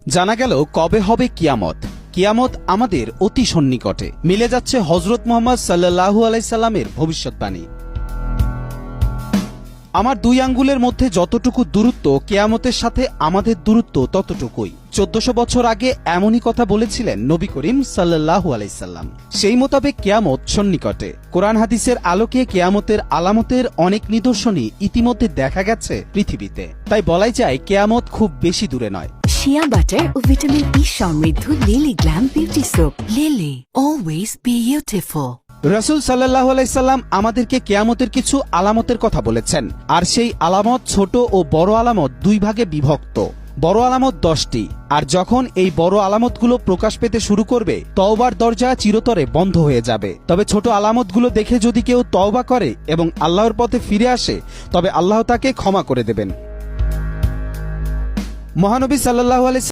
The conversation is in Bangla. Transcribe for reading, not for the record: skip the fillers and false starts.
জানা গেল কবে হবে কিয়ামত। কিয়ামত আমাদের অতি সন্নিকটে। মিলে যাচ্ছে হযরত মুহাম্মদ সাল্লাল্লাহু আলাইহি সাল্লামের ভবিষ্যৎবাণী। আমার দুই আঙ্গুলের মধ্যে যতটুকু দূরত্ব, কিয়ামতের সাথে আমাদের দূরত্ব ততটুকুই। 1400 বছর আগে এমনই কথা বলেছিলেন নবী করিম সাল্লাল্লাহু আলাইহি সাল্লাম। সেই মোতাবেক কিয়ামত সন্নিকটে। কোরআন হাদিসের আলোকে কিয়ামতের আলামতের অনেক নিদর্শনই ইতিমধ্যে দেখা গেছে পৃথিবীতে। তাই বলাই যায় কিয়ামত খুব বেশি দূরে নয়। শিয়া বাটার ও ভিটামিন ই সমৃদ্ধ lily glam beauty soap. Lily, always beautiful. রাসূল সাল্লাল্লাহু আলাইহি সাল্লাম আমাদেরকে কিয়ামতের কিছু আলামতের কথা বলেছেন। আর সেই আলামত ছোট ও বড় আলামত দুই ভাগে বিভক্ত। বড় আলামত 10টি। আর যখন এই বড় আলামতগুলো প্রকাশ পেতে শুরু করবে, তওবার দরজা চিরতরে বন্ধ হয়ে যাবে। তবে ছোট আলামতগুলো দেখে যদি কেউ তওবা করে এবং আল্লাহর পথে ফিরে আসে, তবে আল্লাহ তাকে ক্ষমা করে দেবেন। মহানবী সাল্লাল্লাহু আলাইহি